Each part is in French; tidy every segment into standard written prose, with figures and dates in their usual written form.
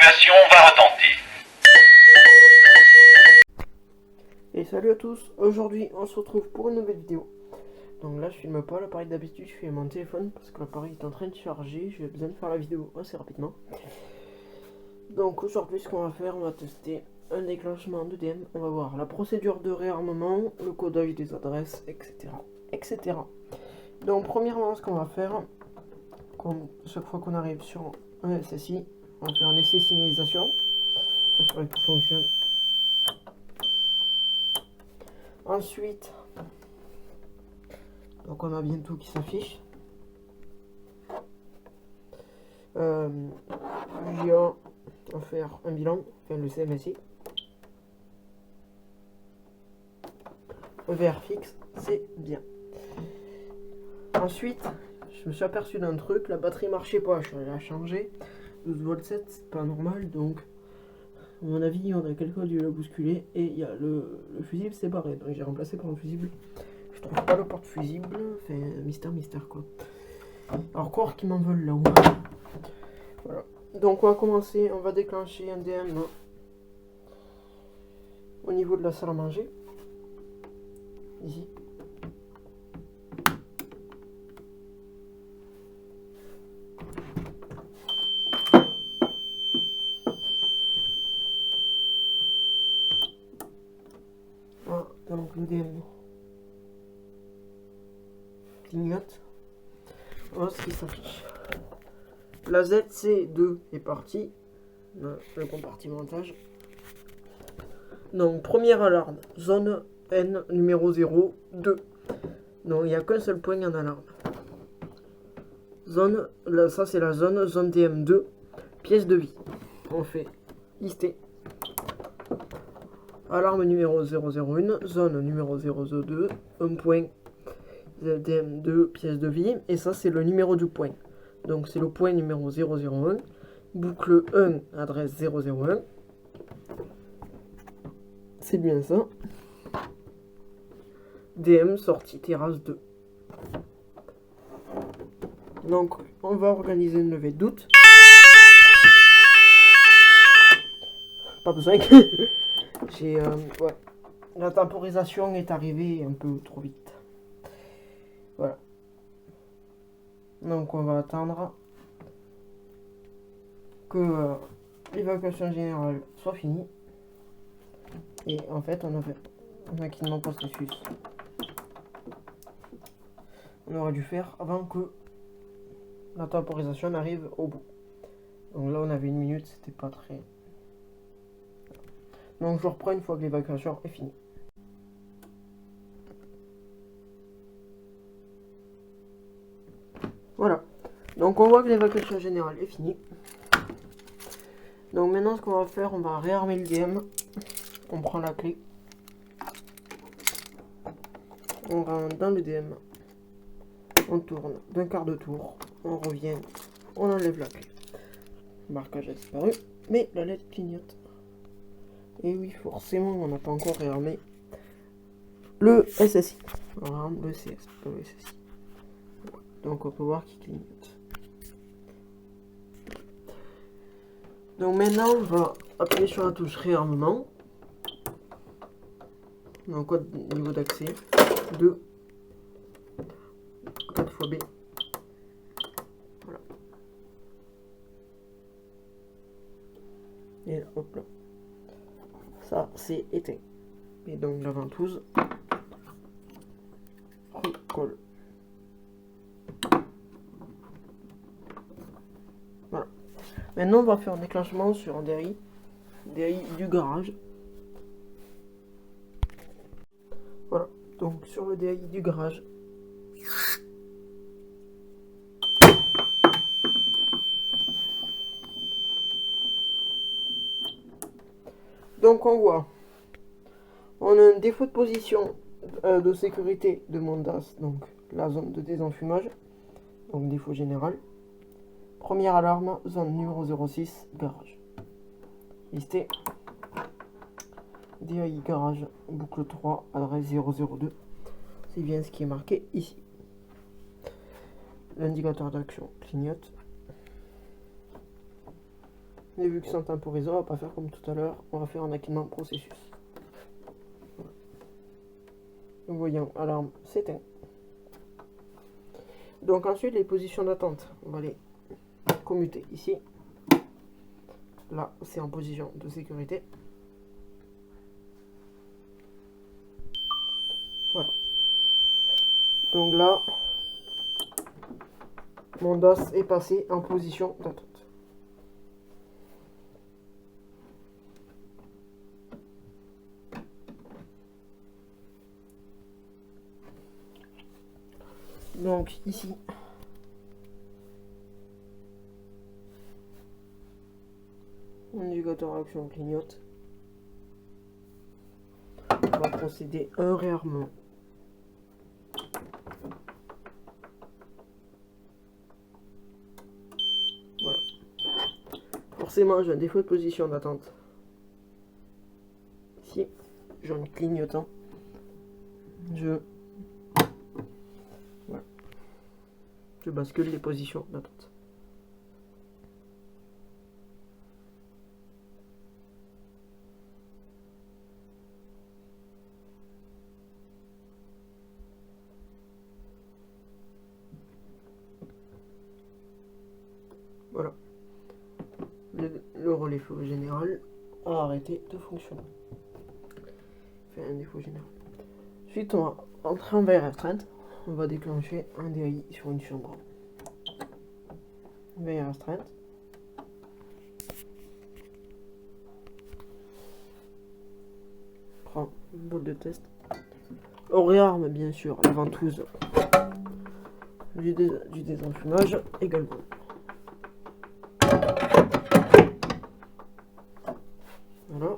situation va retenter. Et salut à tous, aujourd'hui on se retrouve pour une nouvelle vidéo. Donc là je filme pas l'appareil d'habitude, je filme mon téléphone parce que l'appareil est en train de charger, j'ai besoin de faire la vidéo assez rapidement. Donc aujourd'hui ce qu'on va faire, on va tester un déclenchement de DM, on va voir la procédure de réarmement, le codage des adresses, etc. Donc premièrement ce qu'on va faire, comme chaque fois qu'on arrive sur un SSI, on va faire un essai signalisation, s'assurer que tout fonctionne. Ensuite, donc on a bien tout qui s'affiche. JA, on va faire un bilan, enfin le CMSI. EVR fixe, c'est bien. Ensuite, je me suis aperçu d'un truc, la batterie marchait pas, je suis allé la changer. 12 volts 7, c'est pas normal, donc à mon avis on a quelqu'un dû la bousculer et il y a le fusible séparé, donc j'ai remplacé par un fusible. Je trouve pas le porte-fusible, enfin mystère quoi. Alors croire qu'ils m'en veulent là-haut. Voilà. Donc on va commencer, on va déclencher un DM au niveau de la salle à manger. Ici. Voilà, donc le DM clignote. Voilà ce qui s'affiche. La ZC2 est partie. Le compartimentage. Donc première alarme, zone N numéro 0, 2. Donc il n'y a qu'un seul point en alarme. Zone, là, ça c'est la zone DM2, pièce de vie. On fait lister. Alarme numéro 001, zone numéro 002, un point DM2, pièce de vie. Et ça c'est le numéro du point. Donc c'est le point numéro 001, boucle 1, adresse 001. C'est bien ça. DM sortie terrasse 2. Donc on va organiser une levée de doute. Pas besoin que j'ai ouais. La temporisation est arrivée un peu trop vite. Voilà. Donc on va attendre que l'évacuation générale soit finie. Et en fait on a quasiment processus. On aurait dû faire avant que la temporisation arrive au bout. Donc là on avait 1 minute, c'était pas très... Donc je reprends une fois que l'évacuation est finie. Voilà. Donc on voit que l'évacuation générale est finie. Donc maintenant ce qu'on va faire, on va réarmer le DM. On prend la clé. On rentre dans le DM. On tourne d'un quart de tour. On revient. On enlève la clé. Le marquage a disparu. Mais la LED clignote. Et oui, forcément, on n'a pas encore réarmé le SSI. Voilà, le CS, pas le SSI. Donc on peut voir qu'il clignote. Donc maintenant, on va appuyer sur la touche réarmement. Donc code niveau d'accès 2 4 fois B. Voilà. Et là, hop là. Ça c'est éteint. Et donc la ventouse recolle. Voilà. Maintenant on va faire un déclenchement sur un DRI du garage. Voilà. Donc sur le DRI du garage. Donc on voit, on a un défaut de position de sécurité de Mondas, donc la zone de désenfumage, donc défaut général. Première alarme, zone numéro 06, garage. Listé. DAI garage, boucle 3, adresse 002. C'est bien ce qui est marqué ici. L'indicateur d'action clignote. Et vu que c'est un temporiseur, on va pas faire comme tout à l'heure, on va faire un acquittement processus. Voilà. Nous voyons, alarme s'éteint. Donc ensuite, les positions d'attente, on va les commuter ici. Là, c'est en position de sécurité. Voilà. Donc là, mon DOS est passé en position d'attente. Donc ici, mon indicateur action clignote. On va procéder à un réarmement. Voilà. Forcément, j'ai un défaut de position d'attente. Ici, j'ai un clignotant. Voilà. Je bascule les positions d'attente. Voilà. Le relais flow général a arrêté de fonctionner. Fait un défaut général. Ensuite, on va entrer en veille restreinte. On va déclencher un DAI sur une chambre. Veille restreinte. Prends une boule de test. On réarme bien sûr la ventouse du désenfumage également. Voilà.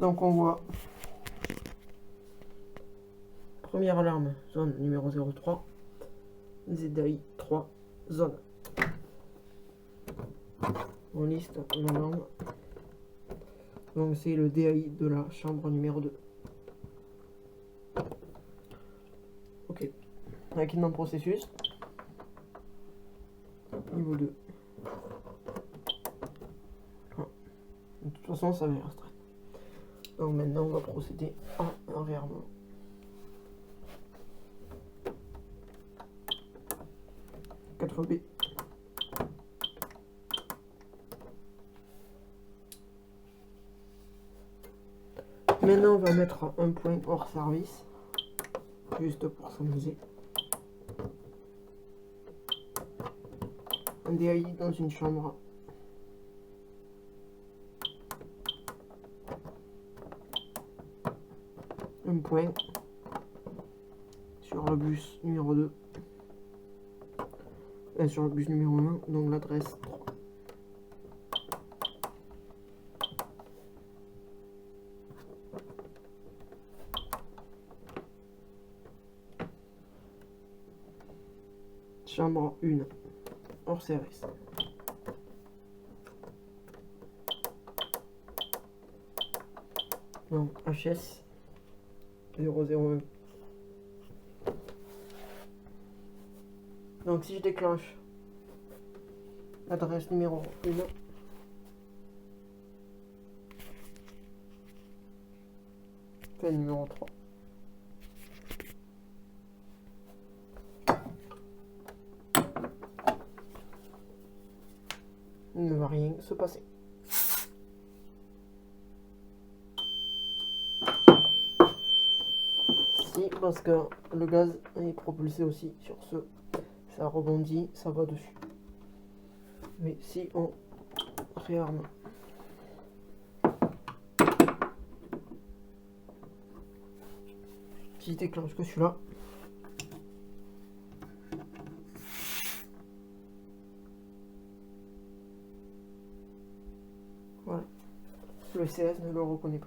Donc on voit première alarme, zone numéro 03, ZDI 3, zone. On liste l'alarme. Donc c'est le DAI de la chambre numéro 2. Ok. Acquittement processus. Niveau 2. Ah. De toute façon, ça va restreindre. Donc maintenant, on va procéder à un réarmement. B. Maintenant, on va mettre un point hors service, juste pour s'amuser. Un DAI dans une chambre. Un point sur le bus numéro 2. Sur le bus numéro 1, donc l'adresse 3. Chambre 1, hors service. Donc HS 001. Donc si je déclenche l'adresse numéro 1, fait numéro 3. Il ne va rien se passer. Si, parce que le gaz est propulsé aussi sur ce. Ça rebondit, ça va dessus. Mais si on réarme, si je déclenche que celui-là, voilà, le CS ne le reconnaît pas.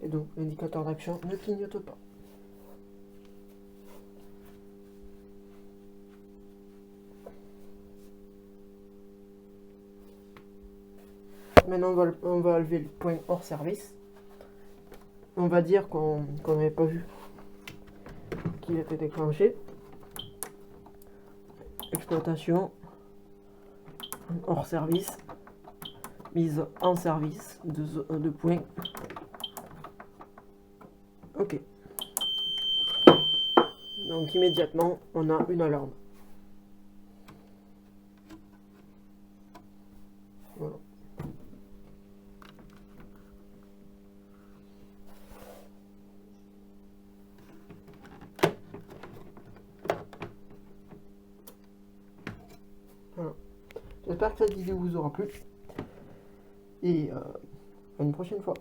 Et donc l'indicateur d'action ne clignote pas. Maintenant on va lever le point hors service. On va dire qu'on n'avait pas vu qu'il était déclenché. Exploitation, hors service, mise en service de points. Ok. Donc immédiatement on a une alarme. Voilà. Voilà. J'espère que cette vidéo vous aura plu. Et à une prochaine fois.